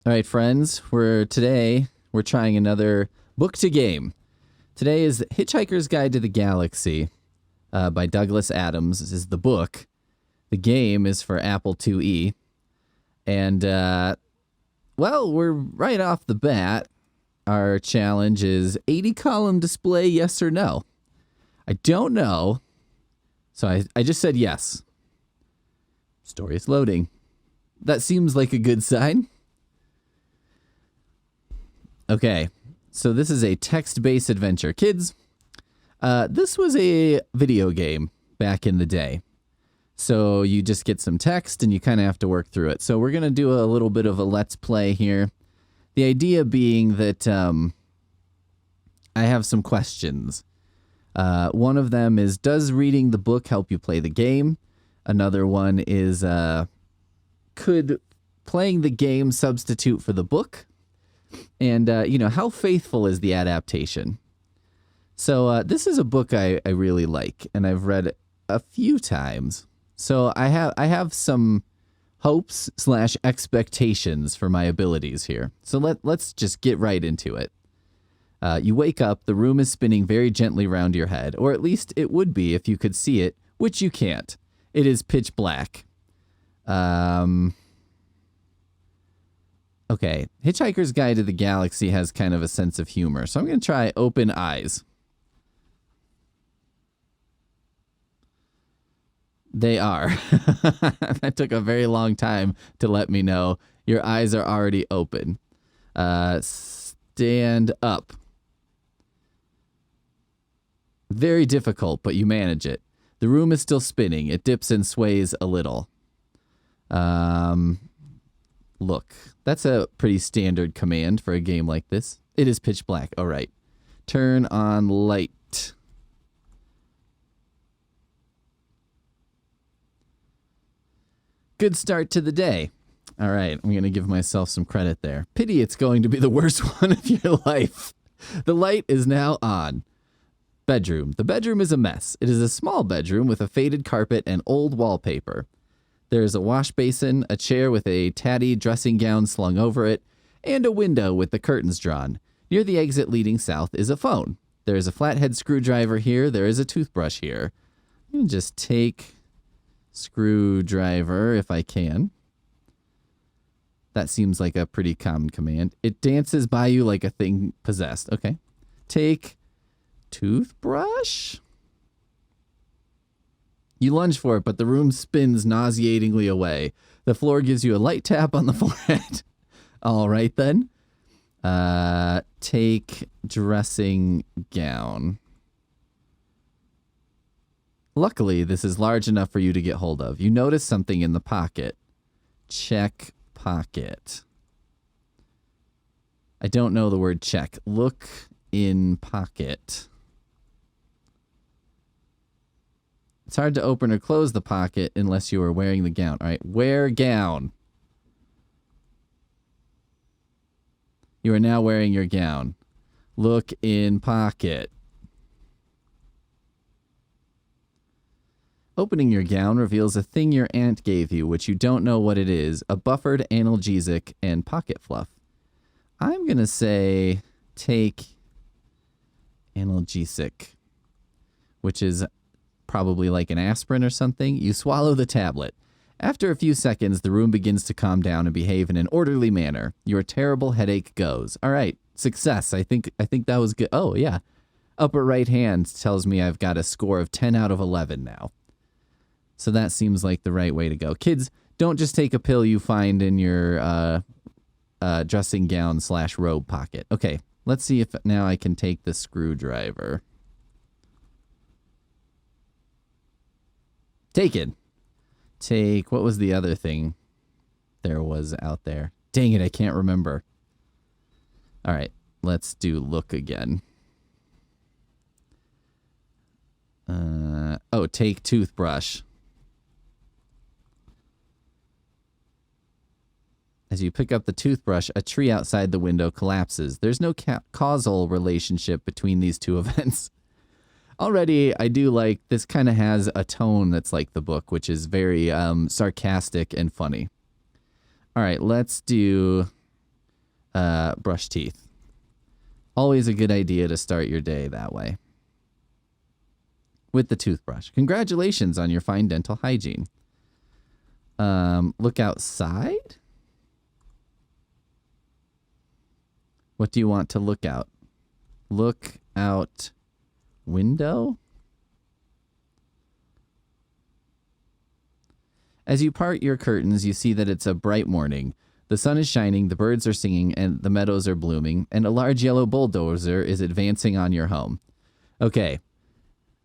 All right, friends, today we're trying another book to game. Today is Hitchhiker's Guide to the Galaxy by Douglas Adams. This is the book. The game is for Apple IIe. And, we're right off the bat. Our challenge is 80-column display, yes or no. I don't know. So I just said yes. Story is loading. That seems like a good sign. Okay, so this is a text-based adventure. Kids, this was a video game back in the day. So you just get some text and you kind of have to work through it. So we're going to do a little bit of a let's play here. The idea being that I have some questions. One of them is, does reading the book help you play the game? Another one is, could playing the game substitute for the book? And, how faithful is the adaptation? So this is a book I really like, and I've read it a few times. So I have some hopes/expectations for my abilities here. So let's just get right into it. You wake up, the room is spinning very gently round your head, or at least it would be if you could see it, which you can't. It is pitch black. Okay, Hitchhiker's Guide to the Galaxy has kind of a sense of humor, so I'm going to try open eyes. They are. That took a very long time to let me know. Your eyes are already open. Stand up. Very difficult, but you manage it. The room is still spinning. It dips and sways a little. Look, that's a pretty standard command for a game like this. It is pitch black. All right. Turn on light. Good start to the day. All right, I'm going to give myself some credit there. Pity it's going to be the worst one of your life. The light is now on. Bedroom. The bedroom is a mess. It is a small bedroom with a faded carpet and old wallpaper. There is a wash basin, a chair with a tatty dressing gown slung over it, and a window with the curtains drawn. Near the exit leading south is a phone. There is a flathead screwdriver here. There is a toothbrush here. I'm going to just take screwdriver if I can. That seems like a pretty common command. It dances by you like a thing possessed. Okay. Take toothbrush. You lunge for it, but the room spins nauseatingly away. The floor gives you a light tap on the forehead. All right, then. Take dressing gown. Luckily, this is large enough for you to get hold of. You notice something in the pocket. Check pocket. I don't know the word check. Look in pocket. It's hard to open or close the pocket unless you are wearing the gown. All right, wear gown. You are now wearing your gown. Look in pocket. Opening your gown reveals a thing your aunt gave you, which you don't know what it is, a buffered analgesic and pocket fluff. I'm going to say take analgesic, which is probably like an aspirin or something. You swallow the tablet. After a few seconds, the room begins to calm down and behave in an orderly manner. Your terrible headache goes. All right, success. I think that was good. Oh, yeah. Upper right hand tells me I've got a score of 10 out of 11 now. So that seems like the right way to go. Kids, don't just take a pill you find in your dressing gown / robe pocket. Okay, let's see if now I can take the screwdriver. Taken. Take, what was the other thing there was out there? Dang it, I can't remember. All right, let's do look again. Take toothbrush. As you pick up the toothbrush, a tree outside the window collapses. There's no causal relationship between these two events. Already, I do like, this kind of has a tone that's like the book, which is very sarcastic and funny. All right, let's do brush teeth. Always a good idea to start your day that way. With the toothbrush. Congratulations on your fine dental hygiene. Look outside? What do you want to look out? Look out window? As you part your curtains, you see that it's a bright morning. The sun is shining, the birds are singing, and the meadows are blooming, and a large yellow bulldozer is advancing on your home. Okay.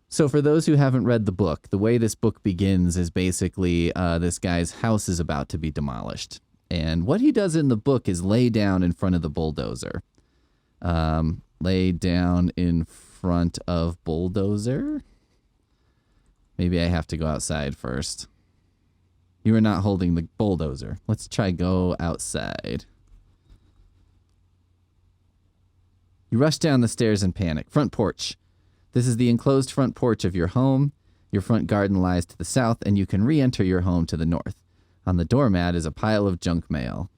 So for those who haven't read the book, the way this book begins is basically this guy's house is about to be demolished. And what he does in the book is lay down in front of the bulldozer. Lay down in front of bulldozer? Maybe I have to go outside first. You are not holding the bulldozer. Let's try go outside. You rush down the stairs in panic. Front porch. This is the enclosed front porch of your home. Your front garden lies to the south, and you can re-enter your home to the north. On the doormat is a pile of junk mail.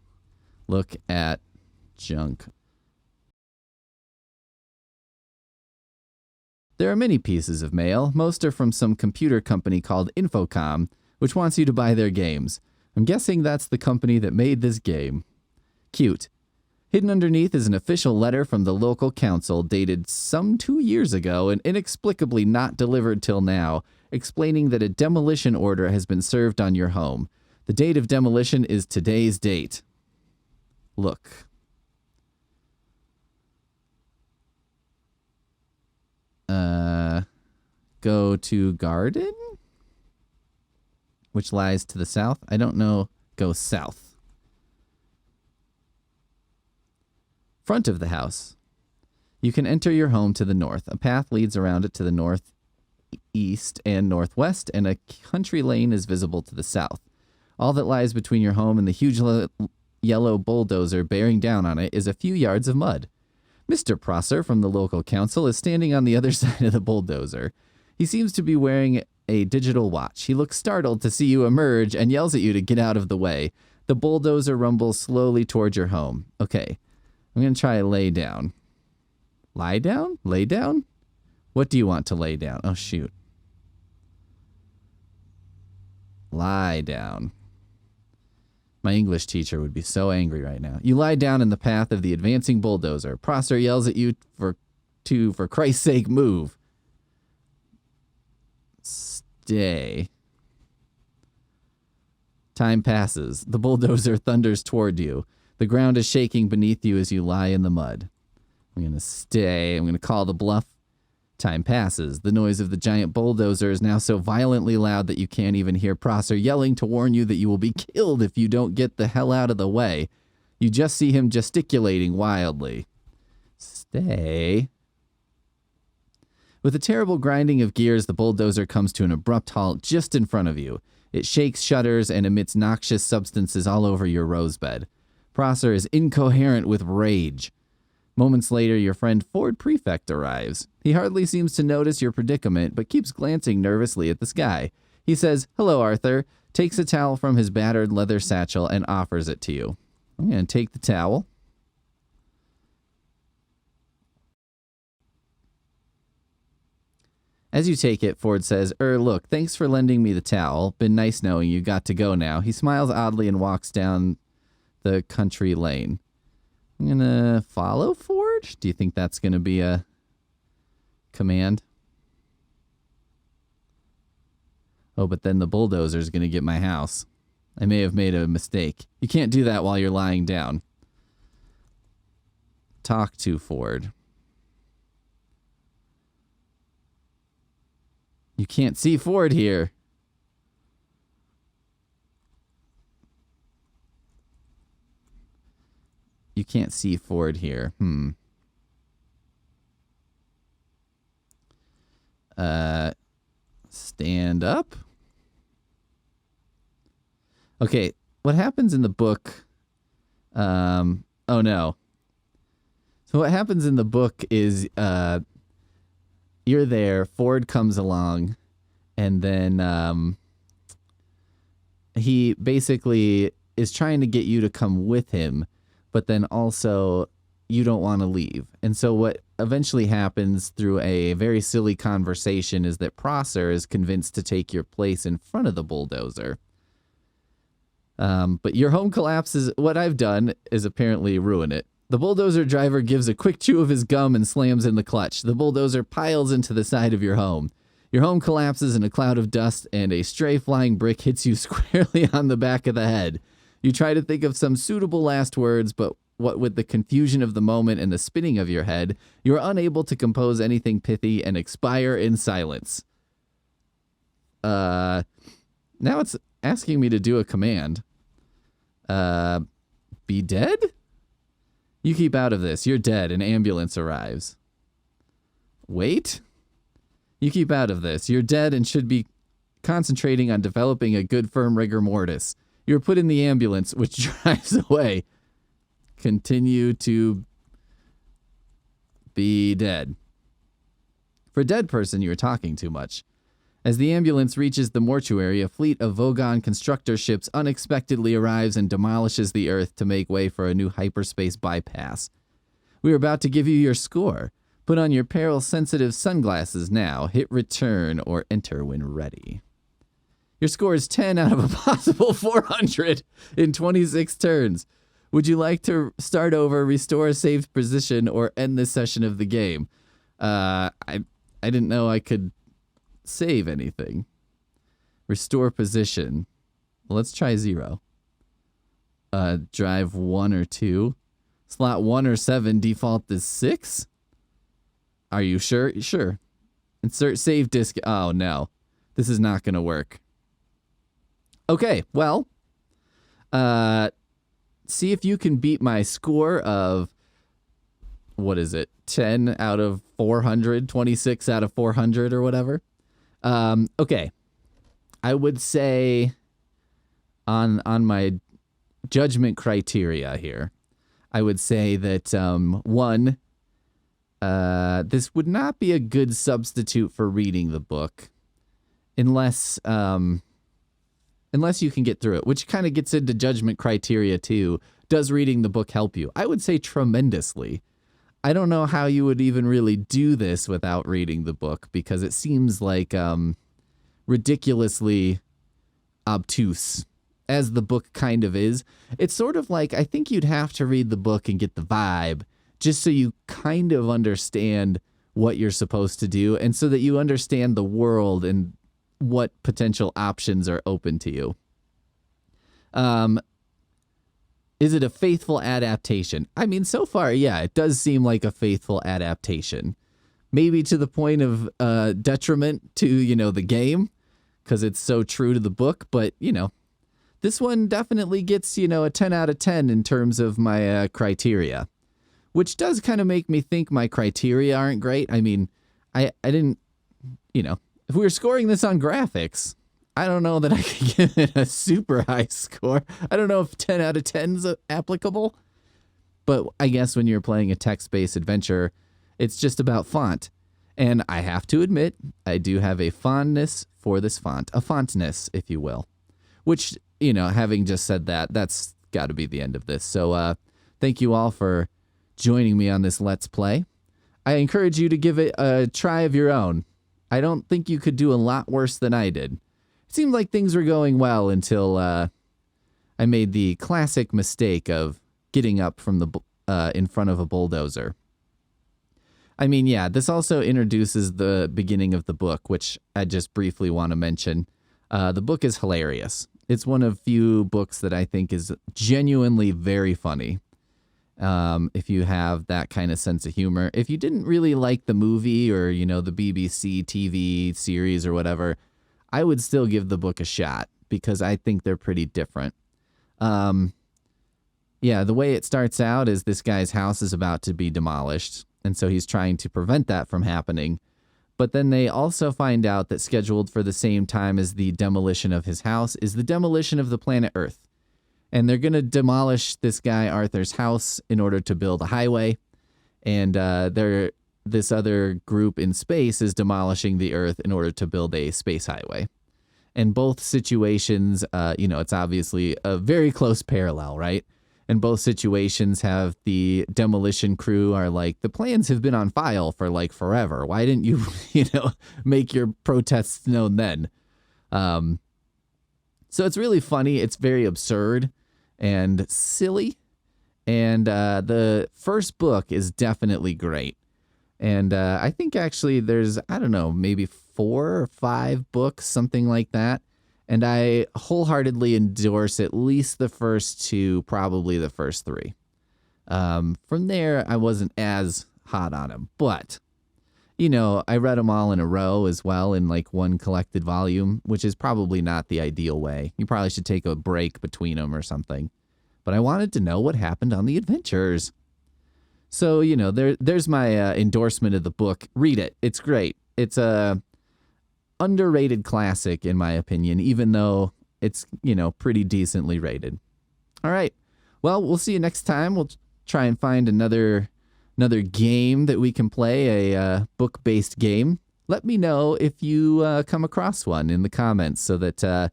Look at junk. There are many pieces of mail. Most are from some computer company called Infocom, which wants you to buy their games. I'm guessing that's the company that made this game. Cute. Hidden underneath is an official letter from the local council dated some 2 years ago and inexplicably not delivered till now, explaining that a demolition order has been served on your home. The date of demolition is today's date. Look. Go to garden? Which lies to the south? I don't know. Go south. Front of the house. You can enter your home to the north. A path leads around it to the northeast and northwest, and a country lane is visible to the south. All that lies between your home and the huge yellow bulldozer bearing down on it is a few yards of mud. Mr. Prosser from the local council is standing on the other side of the bulldozer. He seems to be wearing a digital watch. He looks startled to see you emerge and yells at you to get out of the way. The bulldozer rumbles slowly towards your home. Okay, I'm going to try lay down. Lie down? Lay down? What do you want to lay down? Oh, shoot. Lie down. My English teacher would be so angry right now. You lie down in the path of the advancing bulldozer. Prosser yells at you for Christ's sake, move. Stay. Time passes. The bulldozer thunders toward you. The ground is shaking beneath you as you lie in the mud. I'm going to stay. I'm going to call the bluff. Time passes. The noise of the giant bulldozer is now so violently loud that you can't even hear Prosser yelling to warn you that you will be killed if you don't get the hell out of the way. You just see him gesticulating wildly. Stay. With a terrible grinding of gears, the bulldozer comes to an abrupt halt just in front of you. It shakes, shudders, and emits noxious substances all over your rosebed. Prosser is incoherent with rage. Moments later, your friend Ford Prefect arrives. He hardly seems to notice your predicament, but keeps glancing nervously at the sky. He says, "Hello, Arthur," takes a towel from his battered leather satchel, and offers it to you. I'm going to take the towel. As you take it, Ford says, look, thanks for lending me the towel. Been nice knowing you. Got to go now." He smiles oddly and walks down the country lane. I'm going to follow Ford? Do you think that's going to be a command? Oh, but then the bulldozer's going to get my house. I may have made a mistake. You can't do that while you're lying down. Talk to Ford. You can't see Ford here. You can't see Ford here. Stand up. Okay, what happens in the book? Oh no. So what happens in the book is you're there, Ford comes along, and then he basically is trying to get you to come with him, but then also you don't want to leave. And so what eventually happens through a very silly conversation is that Prosser is convinced to take your place in front of the bulldozer. But your home collapses. What I've done is apparently ruin it. The bulldozer driver gives a quick chew of his gum and slams in the clutch. The bulldozer piles into the side of your home. Your home collapses in a cloud of dust, and a stray flying brick hits you squarely on the back of the head. You try to think of some suitable last words, but what with the confusion of the moment and the spinning of your head, you are unable to compose anything pithy and expire in silence. Now it's asking me to do a command. Be dead? You keep out of this. You're dead. An ambulance arrives. Wait? You keep out of this. You're dead and should be concentrating on developing a good firm rigor mortis. You're put in the ambulance, which drives away. Continue to be dead. For a dead person, you are talking too much. As the ambulance reaches the mortuary, a fleet of Vogon constructor ships unexpectedly arrives and demolishes the Earth to make way for a new hyperspace bypass. We are about to give you your score. Put on your peril-sensitive sunglasses now. Hit return or enter when ready. Your score is 10 out of a possible 400 in 26 turns. Would you like to start over, restore a saved position, or end this session of the game? I didn't know I could save anything. Restore position. Well, let's try 0. Drive 1 or 2. Slot 1 or 7. Default is 6. Are you sure? Sure. Insert save disk. Oh, no. This is not going to work. Okay, well, see if you can beat my score of, what is it, 10 out of 400, 26 out of 400 or whatever. Okay, I would say on my judgment criteria here, I would say that, 1, this would not be a good substitute for reading the book unless you can get through it, which kind of gets into judgment criteria too. Does reading the book help you? I would say tremendously. I don't know how you would even really do this without reading the book, because it seems like ridiculously obtuse, as the book kind of is. It's sort of like, I think you'd have to read the book and get the vibe, just so you kind of understand what you're supposed to do, and so that you understand the world and what potential options are open to you. Is it a faithful adaptation? I mean, so far, yeah, it does seem like a faithful adaptation. Maybe to the point of detriment to, the game, because it's so true to the book. But, this one definitely gets, a 10 out of 10 in terms of my criteria, which does kind of make me think my criteria aren't great. I mean, I didn't, if we were scoring this on graphics, I don't know that I could give it a super high score. I don't know if 10 out of 10 is applicable. But I guess when you're playing a text-based adventure, it's just about font. And I have to admit, I do have a fondness for this font. A fontness, if you will. Which, having just said that, that's got to be the end of this. So thank you all for joining me on this Let's Play. I encourage you to give it a try of your own. I don't think you could do a lot worse than I did. It seemed like things were going well until I made the classic mistake of getting up from the in front of a bulldozer. I mean, yeah, this also introduces the beginning of the book, which I just briefly want to mention. The book is hilarious. It's one of few books that I think is genuinely very funny. If you have that kind of sense of humor. If you didn't really like the movie or, the BBC TV series or whatever, I would still give the book a shot because I think they're pretty different. Yeah, the way it starts out is this guy's house is about to be demolished, and so he's trying to prevent that from happening. But then they also find out that scheduled for the same time as the demolition of his house is the demolition of the planet Earth. And they're going to demolish this guy Arthur's house in order to build a highway. And this other group in space is demolishing the Earth in order to build a space highway. And both situations, it's obviously a very close parallel, right? And both situations have the demolition crew are like, the plans have been on file for like forever. Why didn't you, make your protests known then? So it's really funny. It's very absurd and silly. And the first book is definitely great. And I think actually there's, I don't know, maybe 4 or 5 books, something like that. And I wholeheartedly endorse at least the first 2, probably the first 3. From there, I wasn't as hot on them. But, I read them all in a row as well in like one collected volume, which is probably not the ideal way. You probably should take a break between them or something. But I wanted to know what happened on the adventures. So, there's my endorsement of the book. Read it. It's great. It's a underrated classic, in my opinion, even though it's, pretty decently rated. All right. Well, we'll see you next time. We'll try and find another game that we can play, a book-based game. Let me know if you come across one in the comments so that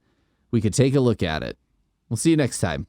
we could take a look at it. We'll see you next time.